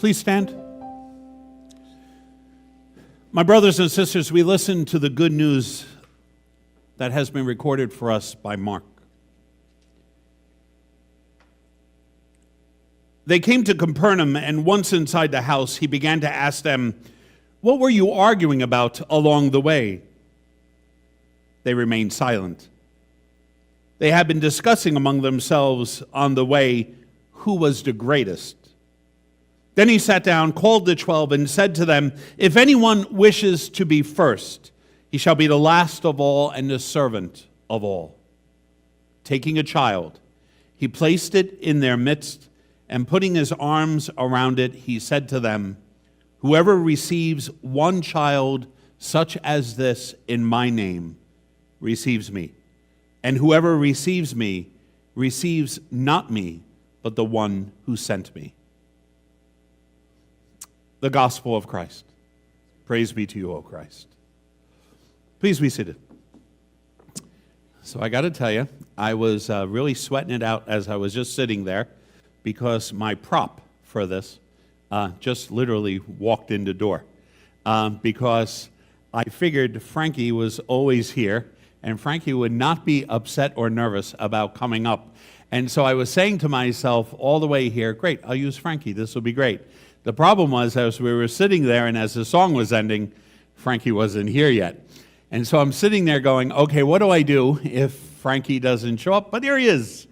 Please stand. My brothers and sisters, we listen to the good news that has been recorded for us by Mark. They came to Capernaum, and once inside the house, he began to ask them, "What were you arguing about along the way?" They remained silent. They had been discussing among themselves on the way who was the greatest. Then he sat down, called the 12, and said to them, "If anyone wishes to be first, he shall be the last of all and the servant of all." Taking a child, he placed it in their midst, and putting his arms around it, he said to them, "Whoever receives one child such as this in my name receives me. And whoever receives me receives not me, but the one who sent me." The gospel of Christ. Praise be to you, O Christ. Please be seated. So I got to tell you, I was really sweating it out as I was just sitting there because my prop for this just literally walked in the door because I figured Frankie was always here and Frankie would not be upset or nervous about coming up. And so I was saying to myself all the way here, great, I'll use Frankie, this will be great. The problem was, as we were sitting there and as the song was ending, Frankie wasn't here yet. And so I'm sitting there going, okay, what do I do if Frankie doesn't show up? But here he is.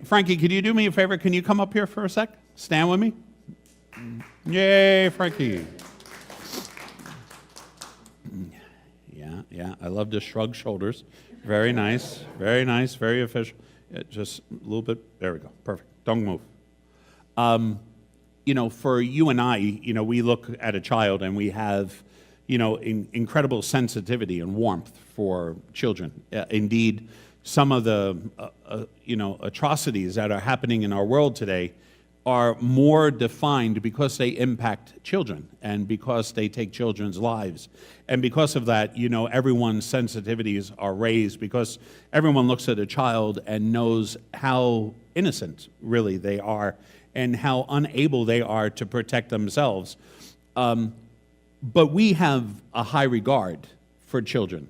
Frankie, could you do me a favor? Can you come up here for a sec? Stand with me. Yay, Frankie. Yeah, I love to shrug shoulders. Very nice, very official. Just a little bit, there we go, perfect. Don't move. For you and I, we look at a child and we have, incredible sensitivity and warmth for children. Indeed, some of the, atrocities that are happening in our world today are more defined because they impact children and because they take children's lives. And because of that, everyone's sensitivities are raised because everyone looks at a child and knows how innocent really they are and how unable they are to protect themselves. But we have a high regard for children.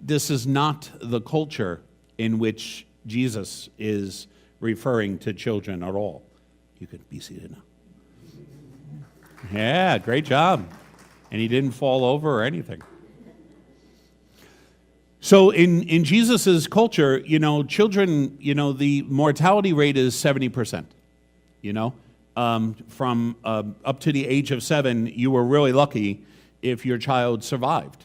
This is not the culture in which Jesus is referring to children at all. You could be seated now. Yeah, great job. And he didn't fall over or anything. So in Jesus's culture, children, the mortality rate is 70%. From up to the age of 7, you were really lucky if your child survived.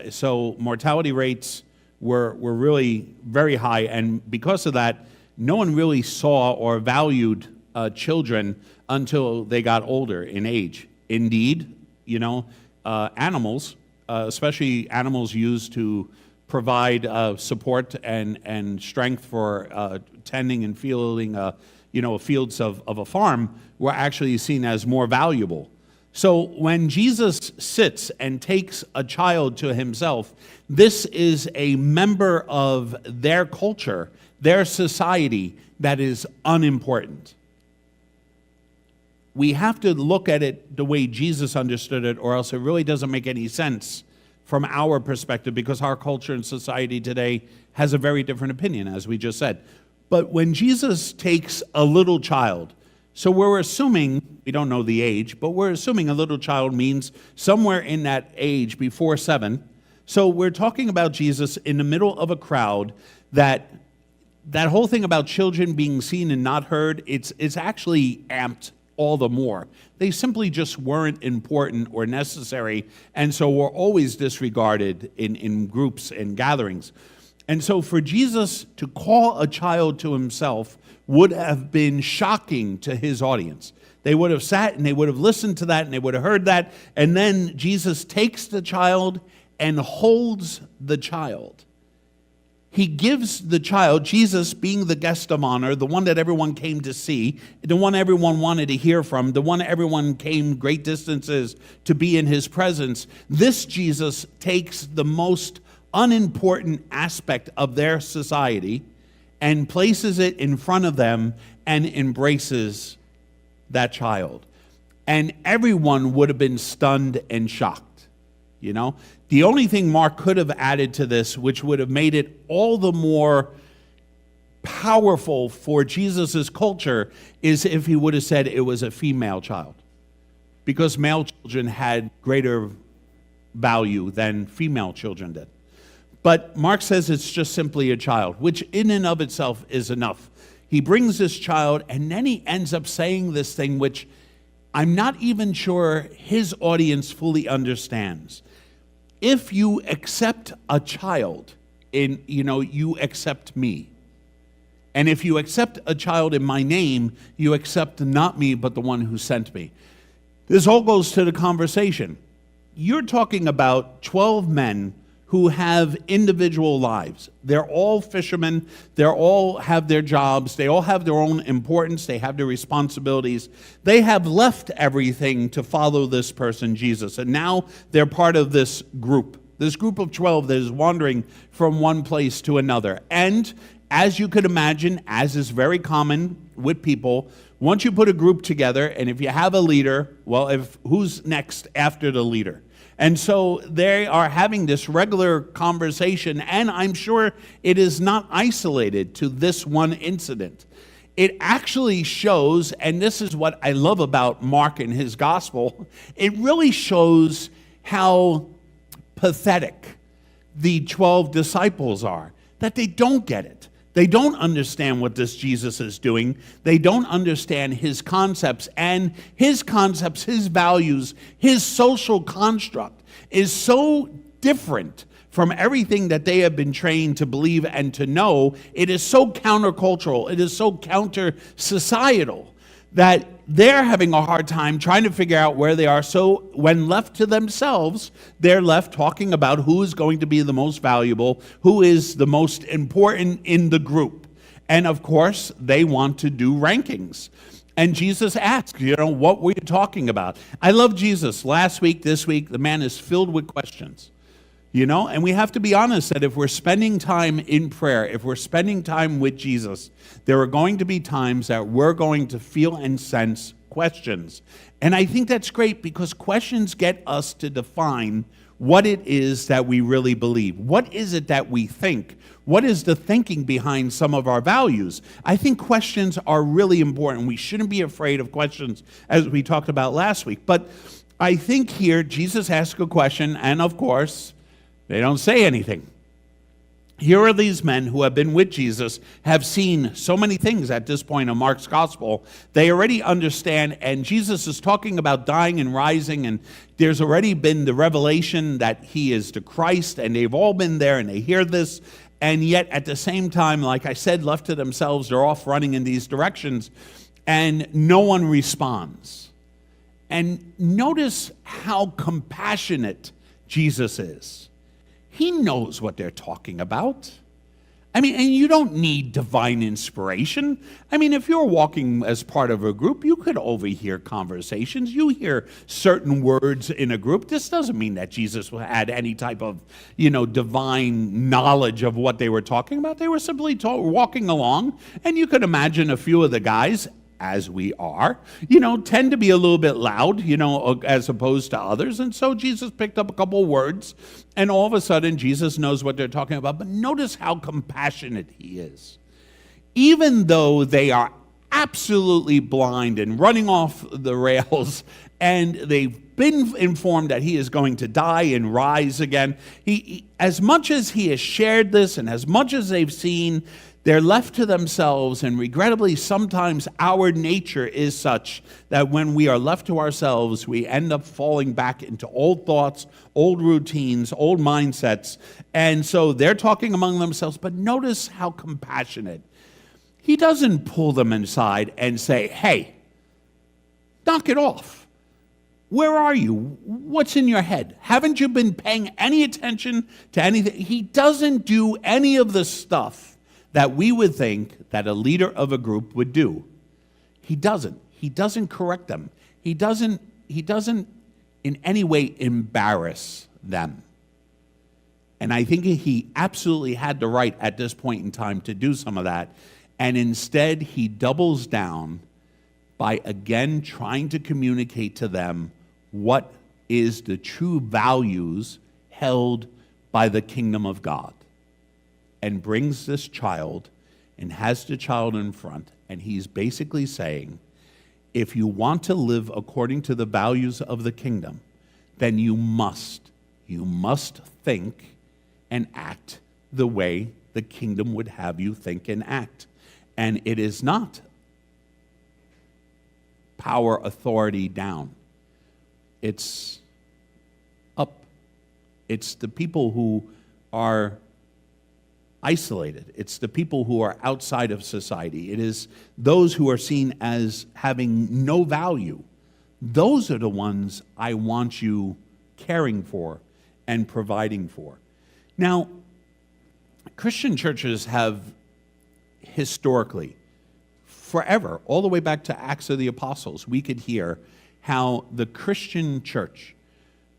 So mortality rates were really very high, and because of that, no one really saw or valued children until they got older in age. Indeed, animals, especially animals used to provide support and strength for tending and fielding fields of a farm, were actually seen as more valuable. So when Jesus sits and takes a child to himself, this is a member of their culture, their society, that is unimportant. We have to look at it the way Jesus understood it, or else it really doesn't make any sense from our perspective, because our culture and society today has a very different opinion, as we just said. But when Jesus takes a little child, so we're assuming, we don't know the age, but we're assuming a little child means somewhere in that age before 7. So we're talking about Jesus in the middle of a crowd that whole thing about children being seen and not heard, it's actually amped all the more. They simply just weren't important or necessary, and so were always disregarded in groups and gatherings. And so for Jesus to call a child to himself would have been shocking to his audience. They would have sat and they would have listened to that and they would have heard that, and then Jesus takes the child and holds the child. He gives the child, Jesus being the guest of honor, the one that everyone came to see, the one everyone wanted to hear from, the one everyone came great distances to be in his presence. This Jesus takes the most unimportant aspect of their society and places it in front of them and embraces that child. And everyone would have been stunned and shocked, you know? The only thing Mark could have added to this, which would have made it all the more powerful for Jesus' culture, is if he would have said it was a female child. Because male children had greater value than female children did. But Mark says it's just simply a child, which in and of itself is enough. He brings this child, and then he ends up saying this thing which I'm not even sure his audience fully understands. If you accept a child, you accept me. And if you accept a child in my name, you accept not me, but the one who sent me. This all goes to the conversation. You're talking about 12 men who have individual lives. They're all fishermen. They all have their jobs. They all have their own importance. They have their responsibilities. They have left everything to follow this person, Jesus. And now they're part of this group of 12 that is wandering from one place to another. And as you could imagine, as is very common with people, once you put a group together, and if you have a leader, well, who's next after the leader? And so they are having this regular conversation, and I'm sure it is not isolated to this one incident. It actually shows, and this is what I love about Mark and his gospel, it really shows how pathetic the 12 disciples are, that they don't get it. They don't understand what this Jesus is doing. They don't understand his concepts, and his concepts, his values, his social construct is so different from everything that they have been trained to believe and to know. It is so countercultural. It is so counter-societal that they're having a hard time trying to figure out where they are. So when left to themselves, they're left talking about who is going to be the most valuable, who is the most important in the group. And of course, they want to do rankings. And Jesus asks, what were you talking about? I love Jesus. Last week, this week, the man is filled with questions. And we have to be honest that if we're spending time in prayer, if we're spending time with Jesus, there are going to be times that we're going to feel and sense questions. And I think that's great because questions get us to define what it is that we really believe. What is it that we think? What is the thinking behind some of our values? I think questions are really important. We shouldn't be afraid of questions, as we talked about last week. But I think here Jesus asks a question, and of course, they don't say anything. Here are these men who have been with Jesus, have seen so many things at this point in Mark's gospel. They already understand, and Jesus is talking about dying and rising, and there's already been the revelation that he is the Christ, and they've all been there, and they hear this, and yet at the same time, like I said, left to themselves, they're off running in these directions, and no one responds. And notice how compassionate Jesus is. He knows what they're talking about. And you don't need divine inspiration. If you're walking as part of a group, you could overhear conversations. You hear certain words in a group. This doesn't mean that Jesus had any type of, divine knowledge of what they were talking about. They were simply walking along, and you could imagine a few of the guys, as we are, tend to be a little bit loud, as opposed to others. And so Jesus picked up a couple words, and all of a sudden Jesus knows what they're talking about. But notice how compassionate he is. Even though they are absolutely blind and running off the rails, and they've been informed that he is going to die and rise again, he as much as he has shared this and as much as they've seen, they're left to themselves, and regrettably, sometimes our nature is such that when we are left to ourselves, we end up falling back into old thoughts, old routines, old mindsets. And so they're talking among themselves, but notice how compassionate. He doesn't pull them inside and say, hey, knock it off. Where are you? What's in your head? Haven't you been paying any attention to anything? He doesn't do any of the stuff that we would think that a leader of a group would do. He doesn't. He doesn't correct them. He doesn't in any way embarrass them. And I think he absolutely had the right at this point in time to do some of that. And instead, he doubles down by again trying to communicate to them what is the true values held by the kingdom of God, and brings this child and has the child in front, and he's basically saying, if you want to live according to the values of the kingdom, then you must think and act the way the kingdom would have you think and act. And it is not power, authority down. It's up. It's the people who are isolated. It's the people who are outside of society. It is those who are seen as having no value. Those are the ones I want you caring for and providing for. Now, Christian churches have historically, forever, all the way back to Acts of the Apostles, we could hear how the Christian church,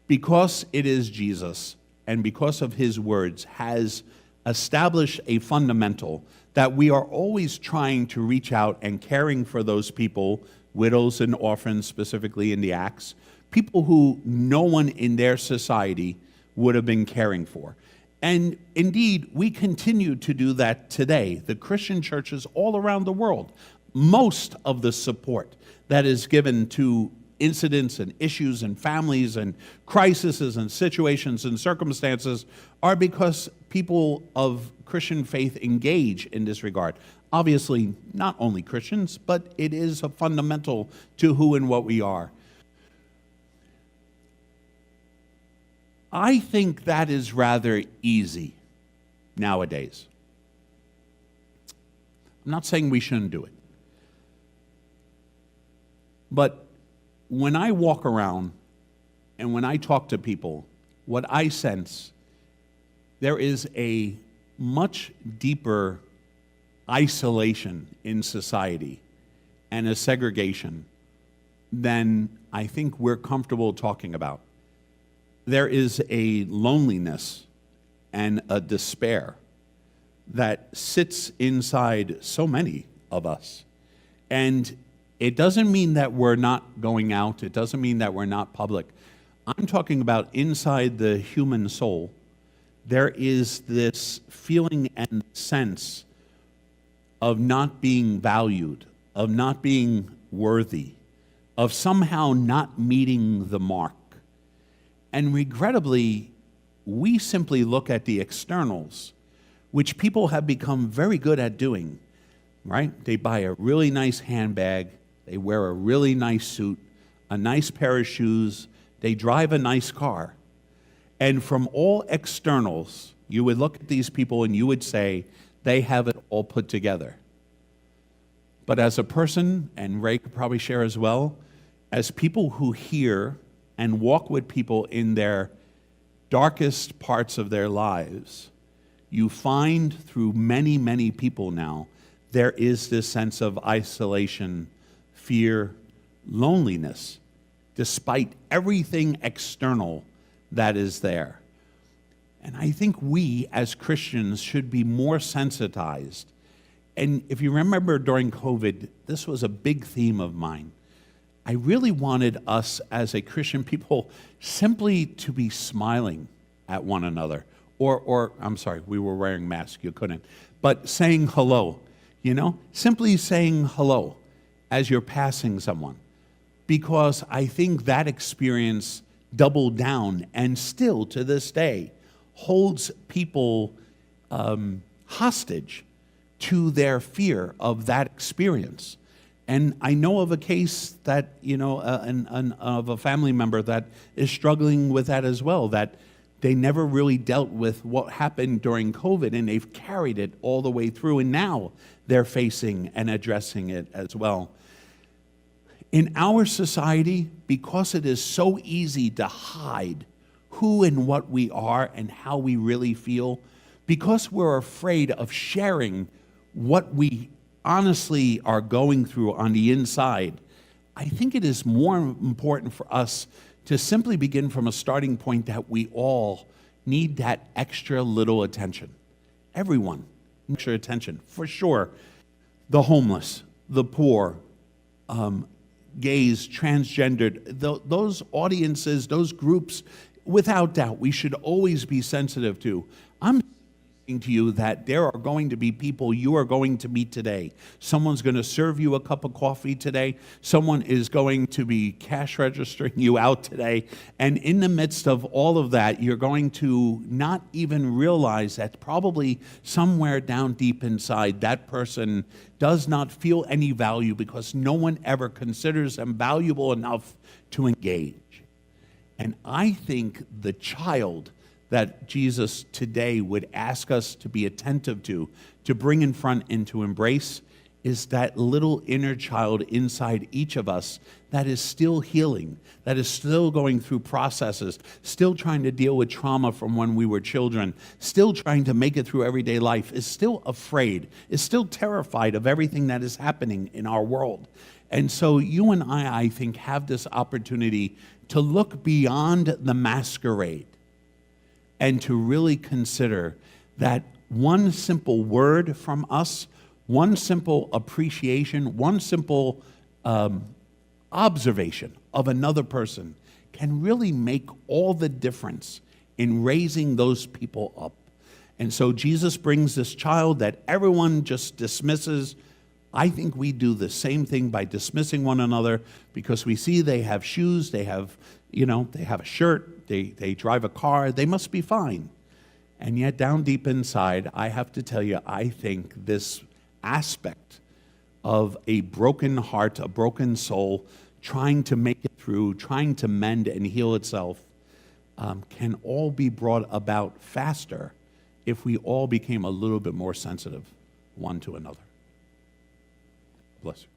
because it is Jesus and because of his words, has established a fundamental that we are always trying to reach out and caring for those people, widows and orphans specifically in the Acts, people who no one in their society would have been caring for. And indeed, we continue to do that today. The Christian churches all around the world, most of the support that is given to incidents and issues and families and crises and situations and circumstances are because people of Christian faith engage in this regard. Obviously, not only Christians, but it is a fundamental to who and what we are. I think that is rather easy nowadays. I'm not saying we shouldn't do it. But when I walk around and when I talk to people, what I sense, there is a much deeper isolation in society and a segregation than I think we're comfortable talking about. There is a loneliness and a despair that sits inside so many of us. And it doesn't mean that we're not going out. It doesn't mean that we're not public. I'm talking about inside the human soul. There is this feeling and sense of not being valued, of not being worthy, of somehow not meeting the mark. And regrettably, we simply look at the externals, which people have become very good at doing, right? They buy a really nice handbag, they wear a really nice suit, a nice pair of shoes, they drive a nice car. And from all externals, you would look at these people and you would say, they have it all put together. But as a person, and Ray could probably share as well, as people who hear and walk with people in their darkest parts of their lives, you find through many, many people now, there is this sense of isolation, fear, loneliness, despite everything external that is there. And I think we as Christians should be more sensitized. And if you remember during COVID, this was a big theme of mine. I really wanted us as a Christian people simply to be smiling at one another. Or I'm sorry, we were wearing masks, you couldn't. But saying hello, simply saying hello as you're passing someone. Because I think that experience doubled down and still to this day holds people hostage to their fear of that experience. And I know of a case that, of a family member that is struggling with that as well, that they never really dealt with what happened during COVID, and they've carried it all the way through, and now they're facing and addressing it as well. In our society, because it is so easy to hide who and what we are and how we really feel, because we're afraid of sharing what we honestly are going through on the inside, I think it is more important for us to simply begin from a starting point that we all need that extra little attention. Everyone, extra attention, for sure. The homeless, the poor, gays, transgendered, those audiences, those groups, without doubt, we should always be sensitive to. I'm saying to you that there are going to be people you are going to meet today. Someone's going to serve you a cup of coffee today. Someone is going to be cash registering you out today. And in the midst of all of that, you're going to not even realize that probably somewhere down deep inside, that person does not feel any value because no one ever considers them valuable enough to engage. And I think the child that Jesus today would ask us to be attentive to bring in front and to embrace, is that little inner child inside each of us that is still healing, that is still going through processes, still trying to deal with trauma from when we were children, still trying to make it through everyday life, is still afraid, is still terrified of everything that is happening in our world. And so you and I think, have this opportunity to look beyond the masquerade and to really consider that one simple word from us, one simple appreciation, one simple observation of another person can really make all the difference in raising those people up. And so Jesus brings this child that everyone just dismisses. I think we do the same thing by dismissing one another because we see they have shoes, they have a shirt, they drive a car, they must be fine. And yet down deep inside, I have to tell you, I think this aspect of a broken heart, a broken soul, trying to make it through, trying to mend and heal itself, can all be brought about faster if we all became a little bit more sensitive one to another. Bless you.